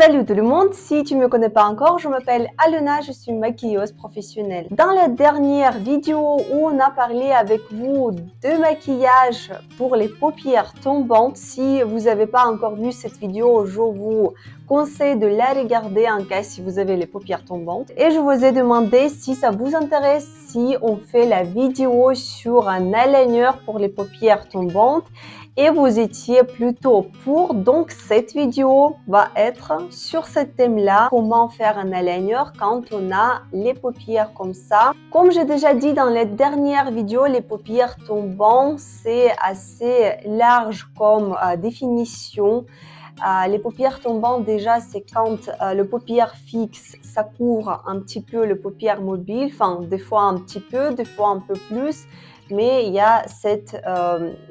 Salut tout le monde, si tu ne me connais pas encore, je m'appelle Alena, je suis maquilleuse professionnelle. Dans la dernière vidéo où on a parlé avec vous de maquillage pour les paupières tombantes, si vous n'avez pas encore vu cette vidéo, je vous conseille de la regarder en cas si vous avez les paupières tombantes. Et je vous ai demandé si ça vous intéresse, si on fait la vidéo sur un eyeliner pour les paupières tombantes. Et vous étiez plutôt pour, donc cette vidéo va être sur ce thème-là, comment faire un eyeliner quand on a les paupières comme ça. Comme j'ai déjà dit dans les dernières vidéos, les paupières tombantes, c'est assez large comme définition. Les paupières tombantes, déjà, c'est quand le paupière fixe, ça couvre un petit peu le paupière mobile, enfin, des fois un petit peu, des fois un peu plus, mais il y a cet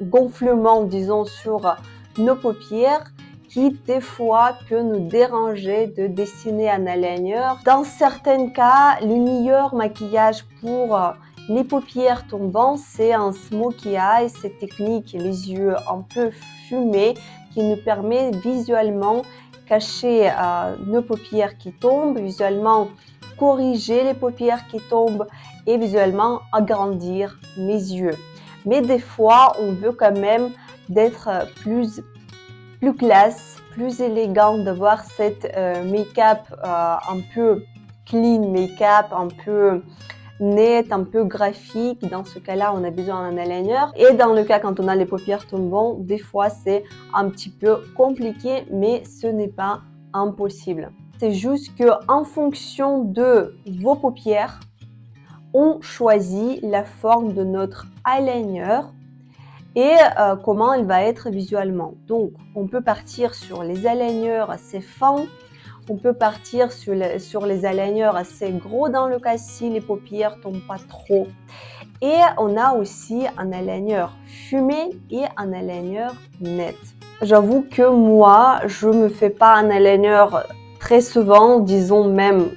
gonflement, disons, sur nos paupières qui, des fois, peut nous déranger de dessiner un eyeliner. Dans certains cas, le meilleur maquillage pour les paupières tombantes, c'est un smoky eye, cette technique, les yeux un peu fumés, qui nous permet visuellement cacher nos paupières qui tombent, visuellement corriger les paupières qui tombent et visuellement agrandir mes yeux. Mais des fois, on veut quand même d'être plus classe, plus élégant, d'avoir cette make-up un peu clean make-up, un peu net, un peu graphique. Dans ce cas-là, on a besoin d'un eyeliner. Et dans le cas quand on a les paupières tombantes, des fois c'est un petit peu compliqué, mais ce n'est pas impossible. C'est juste que en fonction de vos paupières, on choisit la forme de notre eyeliner et comment il va être visuellement. Donc, on peut partir sur les eyeliners assez fins. On peut partir sur les eyeliners assez gros dans le cas si les paupières ne tombent pas trop. Et on a aussi un eyeliner fumé et un eyeliner net. J'avoue que moi, je ne me fais pas un eyeliner très souvent, disons même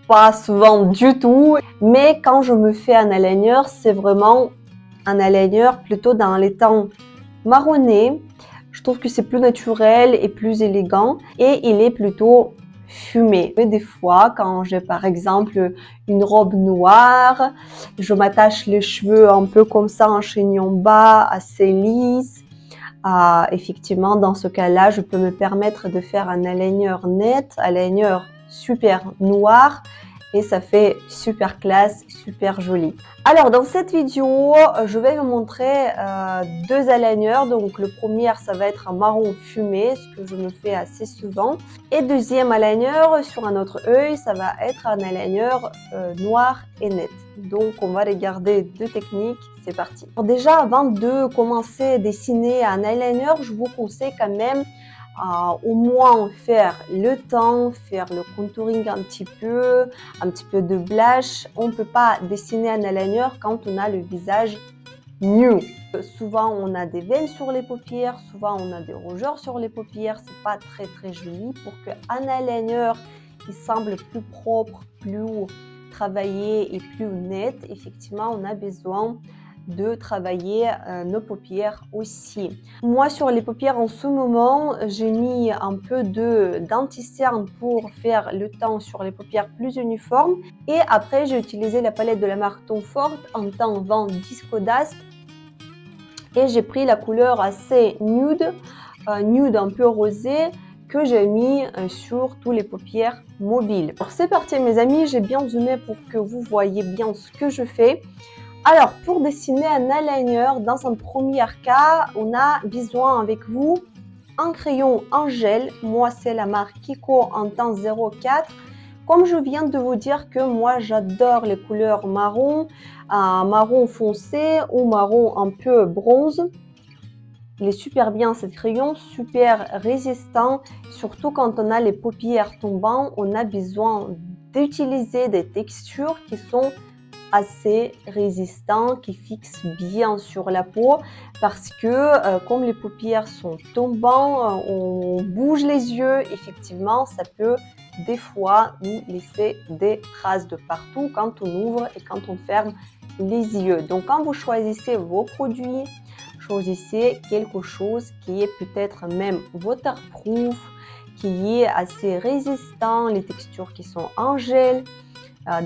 pas souvent du tout. Mais quand je me fais un eyeliner, c'est vraiment un eyeliner plutôt dans les tons marronnés. Je trouve que c'est plus naturel et plus élégant et il est plutôt fumé. Mais des fois, quand j'ai par exemple une robe noire, je m'attache les cheveux un peu comme ça en chignon bas, assez lisse. Effectivement, dans ce cas-là, je peux me permettre de faire un eyeliner net, eyeliner super noir et ça fait super classe, super joli. Alors dans cette vidéo, je vais vous montrer deux eyeliners. Donc le premier, ça va être un marron fumé, ce que je me fais assez souvent. Et deuxième eyeliner sur un autre œil, ça va être un eyeliner noir et net. Donc on va regarder deux techniques, c'est parti. Alors déjà avant de commencer à dessiner un eyeliner, je vous conseille quand même au moins faire le temps, faire le contouring un petit peu de blush. On ne peut pas dessiner un eyeliner quand on a le visage nu. Souvent on a des veines sur les paupières, souvent on a des rougeurs sur les paupières, c'est pas très joli. Pour qu'un eyeliner il semble plus propre, plus travaillé et plus net, effectivement on a besoin de travailler nos paupières aussi. Moi sur les paupières en ce moment, j'ai mis un peu d'anti-cerne pour faire le teint sur les paupières plus uniforme et après j'ai utilisé la palette de la marque Tom Ford en teint 20 Disco Dust et j'ai pris la couleur assez nude, nude un peu rosé que j'ai mis sur tous les paupières mobiles. Alors c'est parti mes amis, j'ai bien zoomé pour que vous voyez bien ce que je fais. Alors, pour dessiner un eyeliner, dans un premier cas, on a besoin avec vous un crayon en gel. Moi, c'est la marque Kiko en teint 04. Comme je viens de vous dire que moi, j'adore les couleurs marron, marron foncé ou marron un peu bronze. Il est super bien ce crayon, super résistant. Surtout quand on a les paupières tombantes, on a besoin d'utiliser des textures qui sont assez résistant, qui fixe bien sur la peau parce que comme les paupières sont tombantes, on bouge les yeux, effectivement ça peut des fois nous laisser des traces de partout quand on ouvre et quand on ferme les yeux. Donc quand vous choisissez vos produits, choisissez quelque chose qui est peut-être même waterproof, qui est assez résistant, les textures qui sont en gel.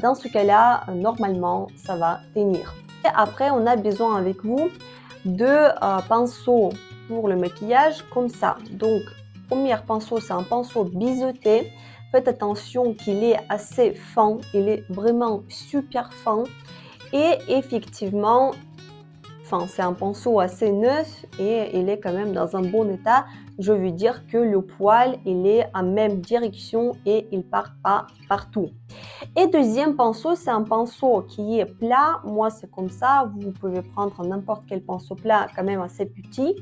Dans ce cas-là, normalement, ça va tenir. Et après, on a besoin avec vous de pinceaux pour le maquillage comme ça. Donc, premier pinceau, c'est un pinceau biseauté. Faites attention qu'il est assez fin, il est vraiment super fin. Et effectivement, c'est un pinceau assez neuf et il est quand même dans un bon état. Je veux dire que le poil, il est en même direction et il part pas partout. Et deuxième pinceau, c'est un pinceau qui est plat. Moi, c'est comme ça. Vous pouvez prendre n'importe quel pinceau plat, quand même assez petit,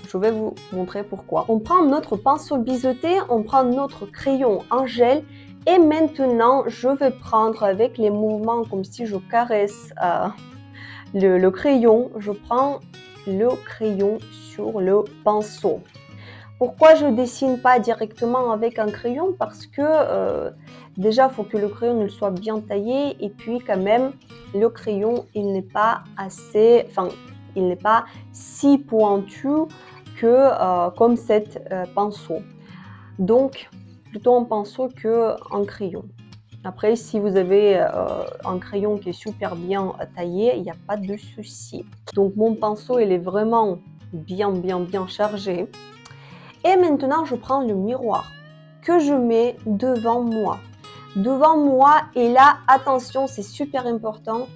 je vais vous montrer pourquoi. On prend notre pinceau biseauté, on prend notre crayon en gel et maintenant, je vais prendre avec les mouvements comme si je caresse le crayon. Je prends le crayon sur le pinceau. Pourquoi je ne dessine pas directement avec un crayon? Parce que déjà, il faut que le crayon soit bien taillé et puis quand même, le crayon, il n'est pas assez, il n'est pas si pointu que comme cet pinceau. Donc, plutôt un pinceau qu'un crayon. Après, si vous avez un crayon qui est super bien taillé, il n'y a pas de souci. Donc, mon pinceau, il est vraiment bien chargé. Et maintenant, je prends le miroir que je mets devant moi. Devant moi, et là, attention, c'est super important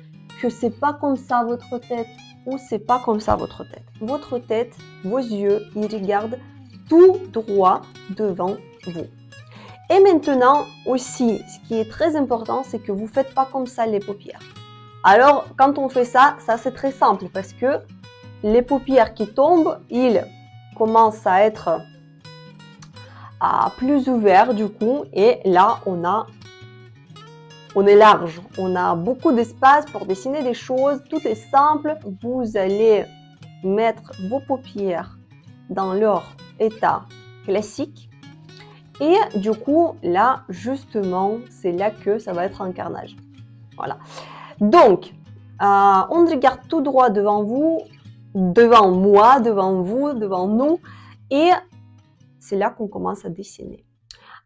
que c'est pas comme ça votre tête ou c'est pas comme ça votre tête. Votre tête, vos yeux, ils regardent tout droit devant vous. Et maintenant aussi, ce qui est très important, c'est que vous ne faites pas comme ça les paupières. Alors, quand on fait ça, c'est très simple parce que les paupières qui tombent, ils commencent à être plus ouverts du coup. Et là, on est large. On a beaucoup d'espace pour dessiner des choses. Tout est simple. Vous allez mettre vos paupières dans leur état classique. Et du coup, là, justement, c'est là que ça va être un carnage. Voilà. Donc, on regarde tout droit devant vous, devant moi, devant vous, devant nous. Et c'est là qu'on commence à dessiner.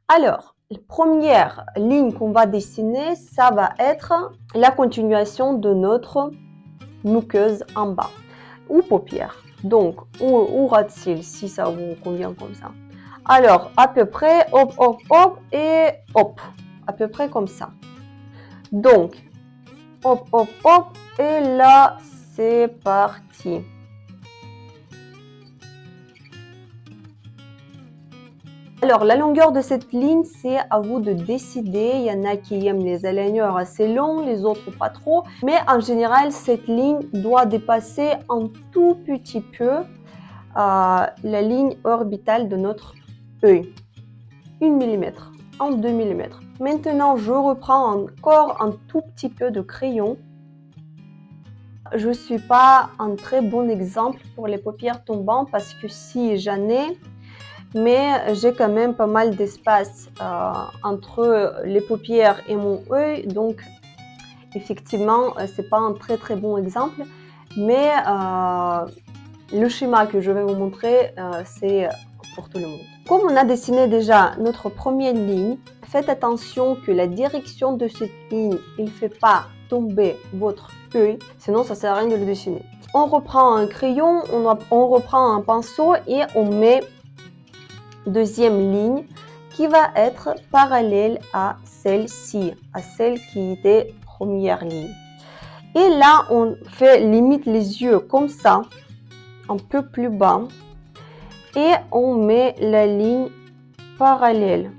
Alors, la première ligne qu'on va dessiner, ça va être la continuation de notre muqueuse en bas, ou paupière. Donc, ou ras de cils, si ça vous convient comme ça. Alors, à peu près, hop, hop, hop, et hop, à peu près comme ça. Donc, hop, hop, hop, et là, c'est parti. Alors, la longueur de cette ligne, c'est à vous de décider. Il y en a qui aiment les aligneurs assez longs, les autres pas trop. Mais en général, cette ligne doit dépasser un tout petit peu la ligne orbitale de notre œil. 1 mm, en 2 mm. Maintenant, je reprends encore un tout petit peu de crayon. Je ne suis pas un très bon exemple pour les paupières tombantes parce que si j'en ai, mais j'ai quand même pas mal d'espace entre les paupières et mon œil, donc effectivement c'est pas un très bon exemple, mais le schéma que je vais vous montrer c'est pour tout le monde. Comme on a dessiné déjà notre première ligne, faites attention que la direction de cette ligne il ne fait pas tomber votre œil, sinon ça sert à rien de le dessiner. On reprend un crayon, on reprend un pinceau et on met deuxième ligne qui va être parallèle à celle-ci, à celle qui était première ligne. Et là, on fait limite les yeux comme ça, un peu plus bas, et on met la ligne parallèle,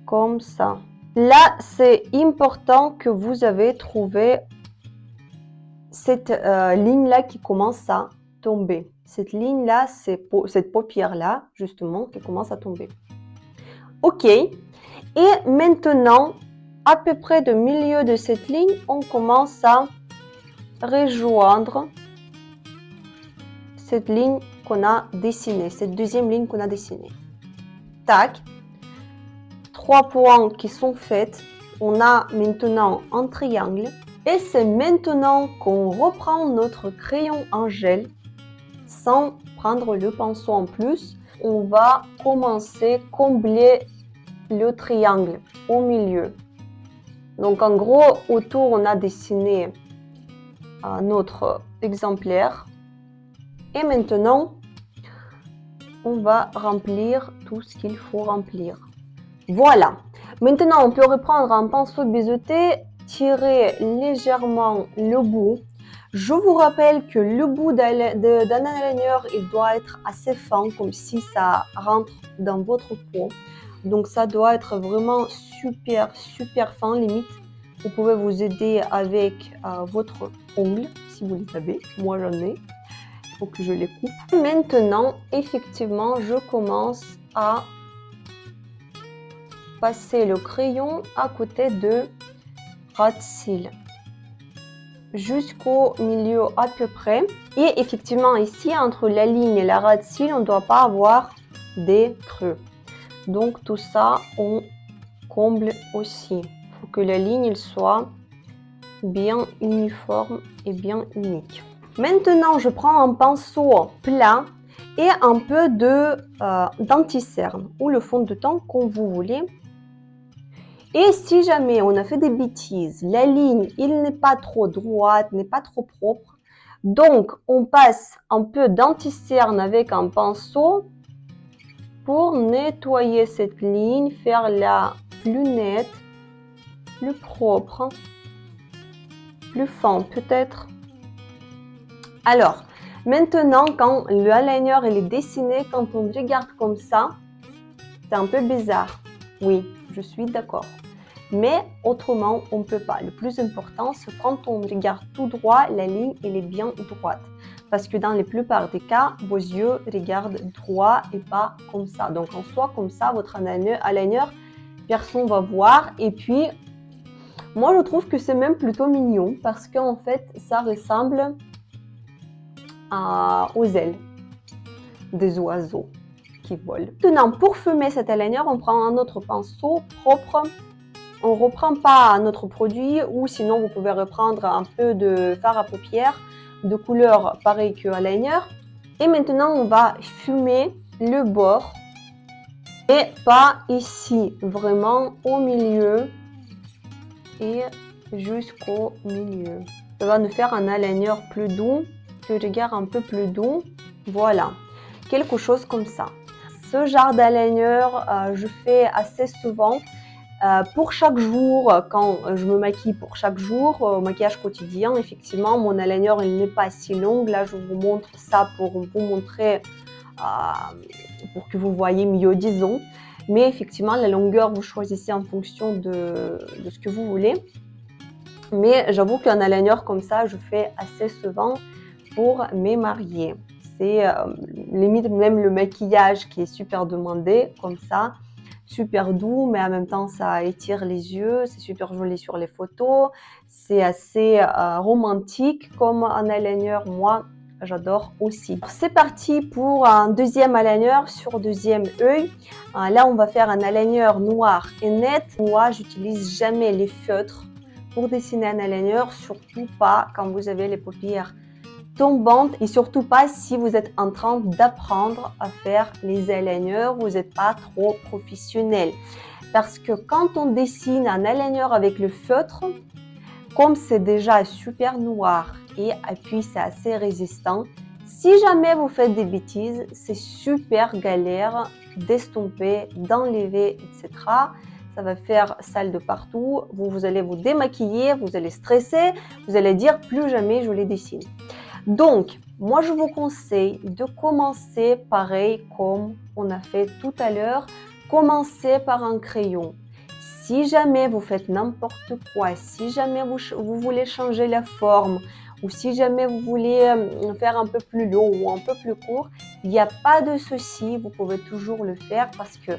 comme ça. Là, c'est important que vous avez trouvé cette ligne-là qui commence à tomber. Cette ligne-là, c'est cette paupière-là, justement, qui commence à tomber. OK. Et maintenant, à peu près de milieu de cette ligne, on commence à rejoindre cette ligne qu'on a dessinée, cette deuxième ligne qu'on a dessinée. Tac. 3 points qui sont faits. On a maintenant un triangle. Et c'est maintenant qu'on reprend notre crayon en gel sans prendre le pinceau en plus. on va commencer à combler le triangle au milieu. Donc en gros, autour, on a dessiné notre exemplaire. Et maintenant, on va remplir tout ce qu'il faut remplir. Voilà. Maintenant, on peut reprendre un pinceau biseauté, tirer légèrement le bout. Je vous rappelle que le bout d'un eyeliner, il doit être assez fin, comme si ça rentre dans votre peau. Donc ça doit être vraiment super fin, limite. Vous pouvez vous aider avec votre ongle, si vous les avez. Moi, j'en ai. Il faut que je les coupe. Maintenant, effectivement, je commence à passer le crayon à côté de ras de cils jusqu'au milieu à peu près. Et effectivement, ici, entre la ligne et la ras de cils, on ne doit pas avoir des creux. Donc, tout ça, on comble aussi. Il faut que la ligne elle soit bien uniforme et bien unique. Maintenant, je prends un pinceau plat et un peu d'anti-cerne ou le fond de teint comme vous voulez. Et si jamais on a fait des bêtises, la ligne, il n'est pas trop droite, n'est pas trop propre. Donc, on passe un peu d'anti-cerne avec un pinceau pour nettoyer cette ligne, faire la plus nette, plus propre, plus fin peut-être. Alors, maintenant, quand le eyeliner il est dessiné, quand on regarde comme ça, c'est un peu bizarre. Oui, je suis d'accord. Mais autrement, on ne peut pas. Le plus important, c'est quand on regarde tout droit, la ligne elle est bien droite. Parce que dans la plupart des cas, vos yeux regardent droit et pas comme ça. Donc, en soit comme ça, votre eyeliner, personne ne va voir. Et puis, moi, je trouve que c'est même plutôt mignon parce qu'en fait, ça ressemble aux ailes des oiseaux qui volent. Maintenant, pour fumer cet eyeliner, on prend un autre pinceau propre. On ne reprend pas notre produit ou sinon vous pouvez reprendre un peu de fard à paupières de couleur pareille que eyeliner. Et maintenant, on va fumer le bord et pas ici, vraiment au milieu et jusqu'au milieu. Ça va nous faire un eyeliner plus doux, que je garde un peu plus doux. Voilà, quelque chose comme ça. Ce genre d'eyeliner, je fais assez souvent. Pour chaque jour, quand je me maquille pour chaque jour, au maquillage quotidien, effectivement, mon eyeliner il n'est pas si long. Là, je vous montre ça pour vous montrer, pour que vous voyez mieux, disons. Mais effectivement, la longueur, vous choisissez en fonction de ce que vous voulez. Mais j'avoue qu'un eyeliner comme ça, je fais assez souvent pour mes mariés. C'est limite même le maquillage qui est super demandé, comme ça. Super doux, mais en même temps, ça étire les yeux. C'est super joli sur les photos. C'est assez romantique comme un eyeliner. Moi, j'adore aussi. C'est parti pour un deuxième eyeliner sur deuxième œil. Là, on va faire un eyeliner noir et net. Moi, j'utilise jamais les feutres pour dessiner un eyeliner, surtout pas quand vous avez les paupières tombantes et surtout pas si vous êtes en train d'apprendre à faire les eyeliners, vous n'êtes pas trop professionnel. Parce que quand on dessine un eyeliner avec le feutre, comme c'est déjà super noir et puis c'est assez résistant, si jamais vous faites des bêtises, c'est super galère d'estomper, d'enlever, etc. Ça va faire sale de partout, vous allez vous démaquiller, vous allez stresser, vous allez dire plus jamais je les dessine. Donc, moi je vous conseille de commencer pareil comme on a fait tout à l'heure, commencez par un crayon. Si jamais vous faites n'importe quoi, si jamais vous voulez changer la forme ou si jamais vous voulez faire un peu plus long ou un peu plus court, il n'y a pas de souci, vous pouvez toujours le faire parce que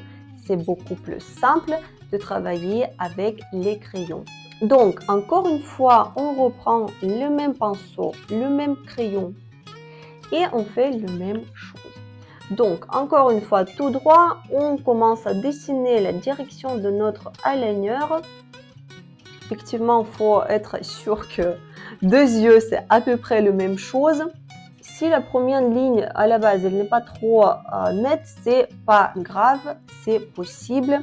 c'est beaucoup plus simple de travailler avec les crayons. Donc, encore une fois, on reprend le même pinceau, le même crayon et on fait la même chose. Donc, encore une fois, tout droit, on commence à dessiner la direction de notre eyeliner. Effectivement, il faut être sûr que deux yeux, c'est à peu près la même chose. si la première ligne à la base elle n'est pas trop nette, c'est pas grave, c'est possible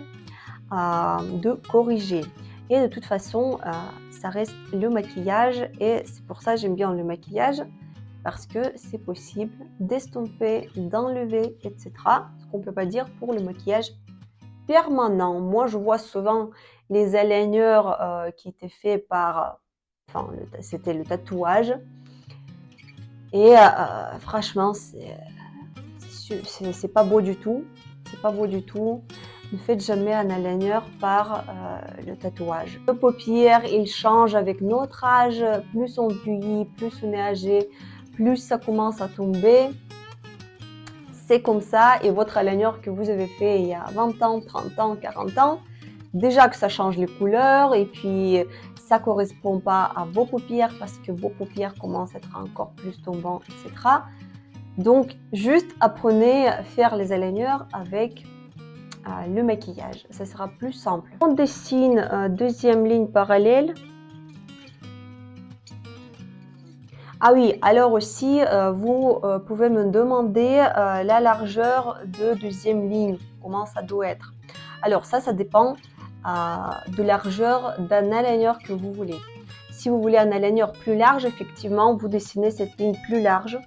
de corriger. Et de toute façon, ça reste le maquillage et c'est pour ça que j'aime bien le maquillage parce que c'est possible d'estomper, d'enlever, etc. Ce qu'on ne peut pas dire pour le maquillage permanent. Moi, je vois souvent les aligners qui étaient faits par... Enfin, c'était le tatouage. Et franchement, c'est pas beau du tout. C'est pas beau du tout. Ne faites jamais un eyeliner par le tatouage. Le paupière, il change avec notre âge. Plus on vieillit, plus on est âgé, plus ça commence à tomber. C'est comme ça. Et votre eyeliner que vous avez fait il y a 20 ans, 30 ans, 40 ans, déjà que ça change les couleurs et puis ça ne correspond pas à vos paupières parce que vos paupières commencent à être encore plus tombantes, etc. Donc, juste apprenez à faire les aligners avec le maquillage. Ça sera plus simple. On dessine deuxième ligne parallèle. Ah oui, alors aussi, vous pouvez me demander la largeur de deuxième ligne, comment ça doit être. Alors ça dépend de la largeur d'un eyeliner que vous voulez. Si vous voulez un eyeliner plus large, effectivement, vous dessinez cette ligne plus large.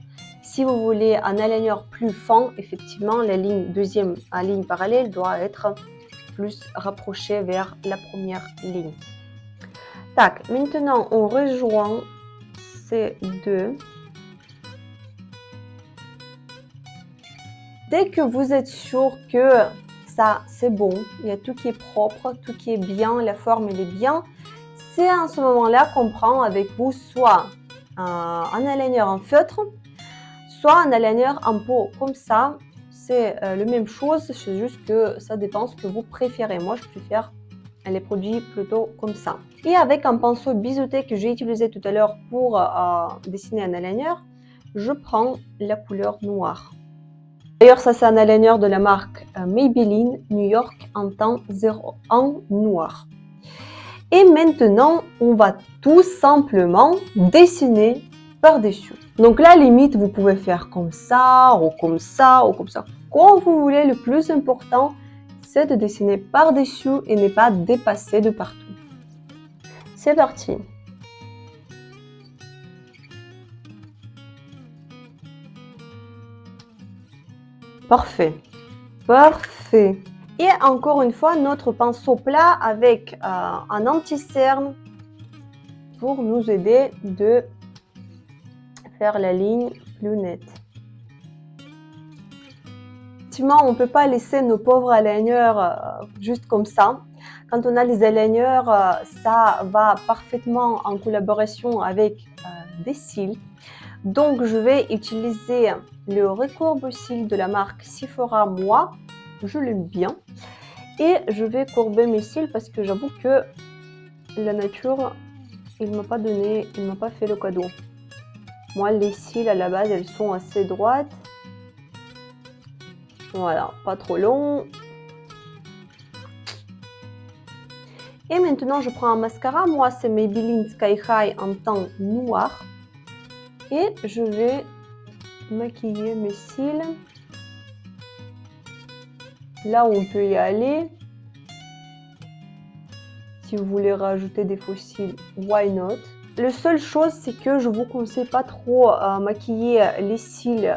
Si vous voulez un eyeliner plus fin, effectivement, la ligne deuxième ligne parallèle doit être plus rapprochée vers la première ligne. Tac, maintenant on rejoint ces deux. Dès que vous êtes sûr que ça c'est bon, il y a tout qui est propre, tout qui est bien, la forme elle est bien, c'est à ce moment-là qu'on prend avec vous soit un eyeliner en feutre, soit un eyeliner en pot comme ça. C'est la même chose, c'est juste que ça dépend ce que vous préférez. Moi je préfère les produits plutôt comme ça. Et avec un pinceau biseauté que j'ai utilisé tout à l'heure pour dessiner un eyeliner, je prends la couleur noire. D'ailleurs, ça c'est un eyeliner de la marque Maybelline New York en teint 01 noir. Et maintenant, on va tout simplement dessiner par-dessus. Donc là, limite, vous pouvez faire comme ça, ou comme ça, ou comme ça. Quand vous voulez, le plus important, c'est de dessiner par-dessus et ne pas dépasser de partout. C'est parti. Parfait. Parfait. Et encore une fois, notre pinceau plat avec un anti-cerne pour nous aider de faire la ligne plus nette. Effectivement, on ne peut pas laisser nos pauvres aligners juste comme ça. Quand on a les aligners, ça va parfaitement en collaboration avec des cils. Donc, je vais utiliser le recourbe-cils de la marque Sephora Moi. Je l'aime bien. Et je vais courber mes cils parce que j'avoue que la nature, il ne m'a pas donné, il ne m'a pas fait le cadeau. Moi, les cils à la base, elles sont assez droites. Voilà, pas trop long. Et maintenant, je prends un mascara. Moi, c'est Maybelline Sky High en teint noir. Et je vais maquiller mes cils. Là où on peut y aller. Si vous voulez rajouter des faux cils, why not? La seule chose, c'est que je vous conseille pas trop maquiller les cils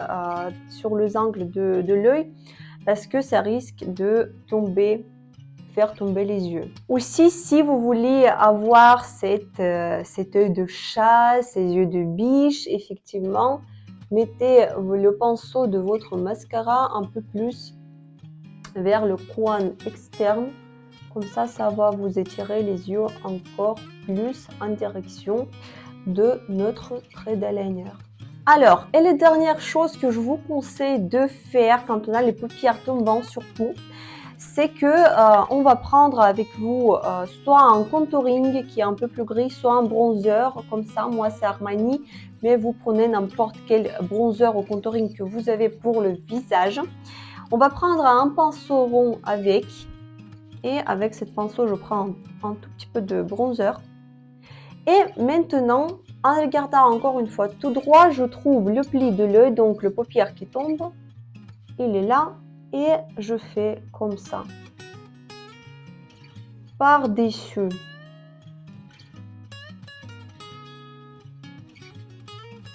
sur les angles de l'œil parce que ça risque de faire tomber les yeux. Aussi, si vous voulez avoir cet œil de chat, ces yeux de biche, effectivement, mettez le pinceau de votre mascara un peu plus vers le coin externe. Comme ça, ça va vous étirer les yeux encore plus en direction de notre trait d'eyeliner. Alors, et la dernière chose que je vous conseille de faire quand on a les paupières tombantes surtout, c'est que on va prendre avec vous soit un contouring qui est un peu plus gris, soit un bronzer, comme ça, moi c'est Armani, mais vous prenez n'importe quel bronzer ou contouring que vous avez pour le visage. On va prendre un pinceau rond avec, et avec cette pinceau, je prends un tout petit peu de bronzer. Et maintenant, En regardant encore une fois tout droit, je trouve le pli de l'œil, donc le paupière qui tombe. Il est là et je fais comme ça. Par-dessus.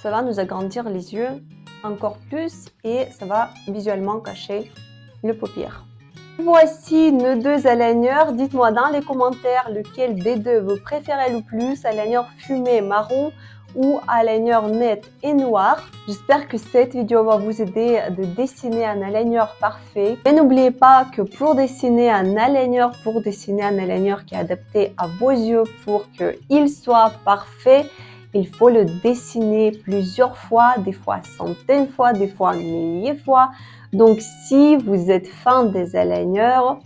Ça va nous agrandir les yeux encore plus et ça va visuellement cacher le paupière. Voici nos deux aligneurs. Dites-moi dans les commentaires lequel des deux vous préférez le plus, aligner fumé marron ou aligner net et noir. J'espère que cette vidéo va vous aider de dessiner un aligner parfait. Et n'oubliez pas que pour dessiner un aligner qui est adapté à vos yeux pour qu'il soit parfait, il faut le dessiner plusieurs fois, des fois centaines de fois, des fois milliers de fois. Donc, si vous êtes fan des aligners,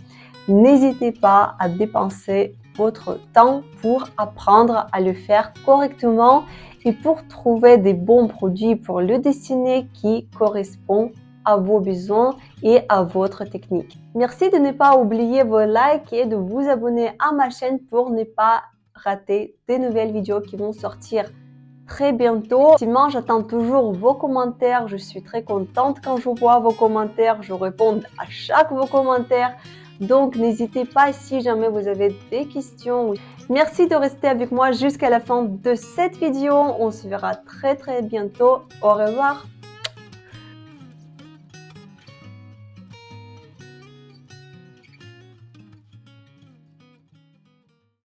n'hésitez pas à dépenser votre temps pour apprendre à le faire correctement et pour trouver des bons produits pour le dessiner qui correspondent à vos besoins et à votre technique. Merci de ne pas oublier vos likes et de vous abonner à ma chaîne pour ne pas rater des nouvelles vidéos qui vont sortir très bientôt. Sinon, j'attends toujours vos commentaires. Je suis très contente quand je vois vos commentaires. Je réponds à chaque vos commentaires. Donc, n'hésitez pas si jamais vous avez des questions. Merci de rester avec moi jusqu'à la fin de cette vidéo. On se verra très bientôt. Au revoir.